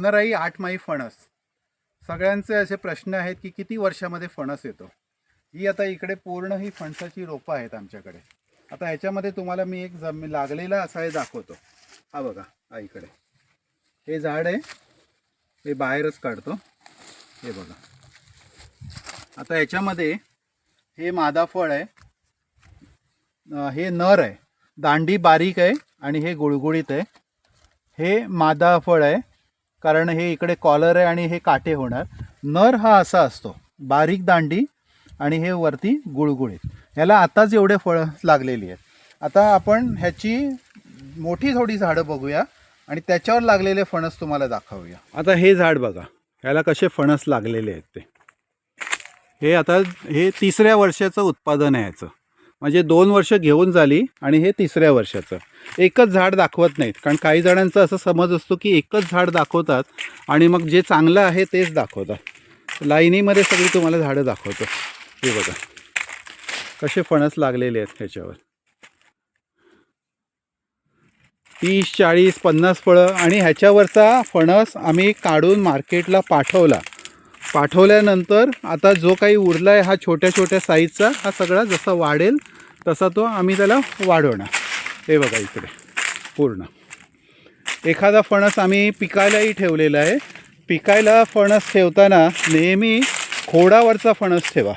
वनराई आठमाही फणस सगळ्यांचे असे प्रश्न आहेत की किती वर्षामध्ये फणस येतो. ही आता इकडे पूर्ण ही फणसाची रोपं आहेत आमच्याकडे. आता ह्याच्यामध्ये तुम्हाला मी एक लागलेला असा हे दाखवतो. हा बघा, हा इकडे हे झाड आहे, हे बाहेरच काढतो. हे बघा, आता ह्याच्यामध्ये हे मादा फळ आहे, हे नर आहे, दांडी बारीक आहे आणि हे गुळगुळीत आहे. हे मादा फळ आहे कारण हे इकडे कॉलर आहे आणि हे काटे होणार. नर हा असा असतो, बारीक दांडी आणि हे वरती गुळगुळीत. ह्याला आताच एवढे फळं लागलेली आहेत. आता आपण ह्याची मोठी थोडी झाडं बघूया आणि त्याच्यावर लागलेले फणस तुम्हाला दाखवूया. आता हे झाड बघा, ह्याला कसे फणस लागलेले आहेत ते. हे आता हे 3ऱ्या वर्षाचं उत्पादन आहे ह्याचं, म्हणजे 2 वर्ष घेऊन झाली आणि हे 3ऱ्या वर्षाचं. एकच झाड दाखवत नाहीत, कारण काही जणांचा असं समज असतो की एकच झाड दाखवतात आणि मग जे चांगलं आहे तेच दाखवतात. लाईनीमध्ये सगळी तुम्हाला झाडं दाखवतो. हे बघा कसे फणस लागलेले आहेत ह्याच्यावर. 30, 40, 50 फळं. आणि ह्याच्यावरचा फणस आम्ही काढून मार्केटला पाठवल्यानंतर आता जो काही उरला आहे हा छोट्या छोट्या साईजचा, हा सगळा जसा वाढेल तसा तो आम्ही त्याला वाढवणार. हे बघा इकडे पूर्ण. एखादा फणस आम्ही पिकायलाही ठेवलेला आहे. पिकायला फणस ठेवताना नेहमी खोडावरचा फणस ठेवा.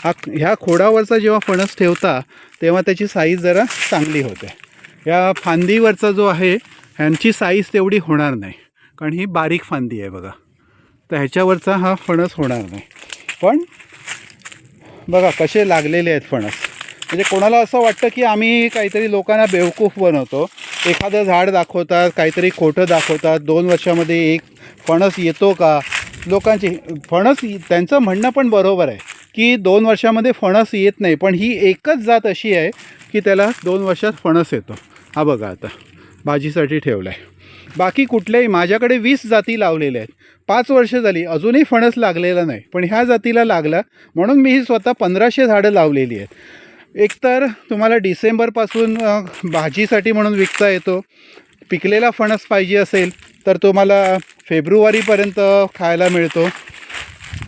ह्या खोडावरचा जेव्हा फणस ठेवता तेव्हा त्याची साईज जरा चांगली होते. या फांदीवरचा जो आहे ह्यांची साईज तेवढी होणार नाही, कारण ही बारीक फांदी आहे बघा. तर ह्याच्यावरचा हा फणस होणार नाही. पण बघा कसे लागलेले आहेत फणस. म्हणजे कोणाला असं वाटतं की आम्ही काहीतरी लोकांना बेवकूफ बनवतो. एखादं झाड दाखवतात, काहीतरी खोटं दाखवतात. 2 वर्षामध्ये एक फणस येतो का? लोकांची फणस, त्यांचं म्हणणं पण बरोबर आहे की 2 वर्षामध्ये फणस येत नाही, पण ही एकच जात अशी आहे की त्याला 2 वर्षात फणस येतो. हा बघा आता भाजीसाठी ठेवला आहे. बाकी कुठल्याही, माझ्याकडे 20 जाती लावलेल्या आहेत. 5 वर्ष झाली अजूनही फणस लागलेला नाही, पण ह्या जातीला लागला म्हणून मी ही स्वतः 1500 झाडं लावलेली आहेत. एकतर तुम्हाला डिसेंबरपासून भाजीसाठी म्हणून विकता येतो. पिकलेला फणस पाहिजे असेल तर तुम्हाला फेब्रुवारीपर्यंत खायला मिळतो.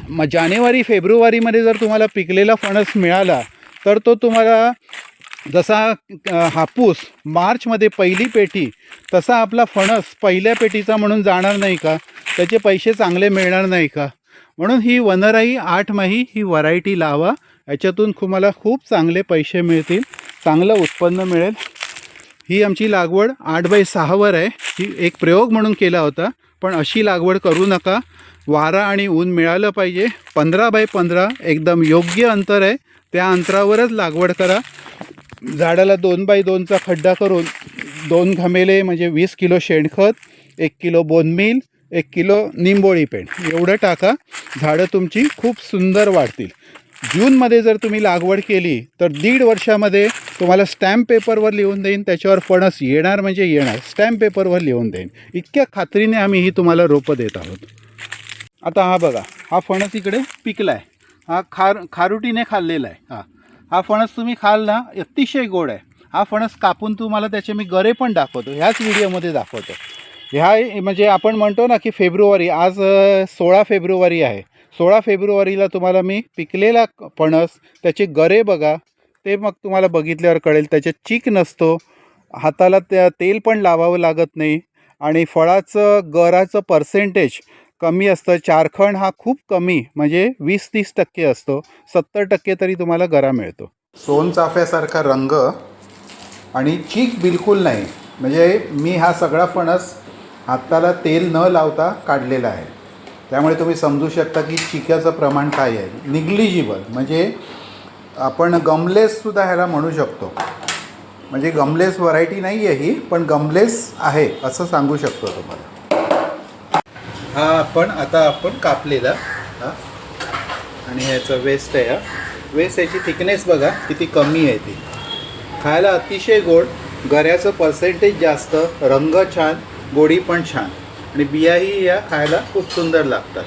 मग जानेवारी फेब्रुवारीमध्ये जर तुम्हाला पिकलेला फणस मिळाला तर तो तुम्हाला, जसा हापूस मार्चमध्ये पहिली पेटी, तसा आपला फणस पहिल्या पेटीचा म्हणून जाणार नाही का? त्याचे पैसे चांगले मिळणार नाही का? म्हणून ही वनराई 8माही ही व्हरायटी लावा. याच्यातून तुम्हाला खूप चांगले पैसे मिळतील, चांगलं उत्पन्न मिळेल. ही आमची लागवड 8x6वर आहे. ही एक प्रयोग म्हणून केला होता, पण अशी लागवड करू नका. वारा आणि ऊन मिळालं पाहिजे. 15x15 एकदम योग्य अंतर आहे, त्या अंतरावरच लागवड करा. झाडाला 2x2चा खड्डा करून 2 घमेले म्हणजे 20 किलो शेणखत, 1 किलो बोनमील, 1 किलो निंबोळी पेंड एवढं टाका. झाडं तुमची खूप सुंदर वाढतील. जूनमध्ये जर तुम्ही लागवड केली तर 1.5 वर्षामध्ये तुम्हाला स्टॅम्प पेपरवर लिहून देईन, त्याच्यावर फणस येणार म्हणजे येणार. स्टॅम्प पेपरवर लिहून देईन. इतक्या खात्रीने आम्ही ही तुम्हाला रोपं देत आहोत. आता हा बघा, हा फणस इकडे पिकला आहे. हा खारुटीने खाल्लेला आहे. हा फणस तुम्ही खाल ना, अतिशय गोड आहे. हा फणस कापून तुम्हाला त्याचे मी गरे पण दाखवतो, ह्याच व्हिडिओमध्ये दाखवतो. ह्या म्हणजे आपण म्हणतो ना की फेब्रुवारी, आज 16 फेब्रुवारी आहे. 16 फेब्रुवारीला तुम्हाला मी पिकलेला फणस, त्याचे गरे बघा, ते मग तुम्हाला बघितल्यावर कळेल. त्याच्यात चीक नसतो, हाताला त्या तेल पण लावावं लागत नाही आणि फळाचं गराचं पर्सेंटेज कमी असतं. चारखंड हा खूप कमी, म्हणजे 20-30% असतो. 70% तरी तुम्हाला गरा मिळतो. सोनचाफ्यासारखा रंग आणि चीक बिलकुल नाही. म्हणजे मी हा सगळा फणस हाताला तेल न लावता काढलेला आहे, त्यामुळे तुम्ही समजू शकता की चिक्याचं प्रमाण काय आहे. निग्लिजिबल, म्हणजे आपण गमलेससुद्धा ह्याला म्हणू शकतो. म्हणजे गमलेस व्हरायटी नाही आहे ही, पण गमलेस आहे असं सांगू शकतो तुम्हाला. हा आपण कापलेला आणि ह्याचं वेस्ट आहे. वेस्ट याची थिकनेस बघा किती कमी आहे. ती खायला अतिशय गोड, गऱ्याचं पर्सेंटेज जास्त, रंग छान, गोडी पण छान आणि बियाही या खायला खूप सुंदर लागतात.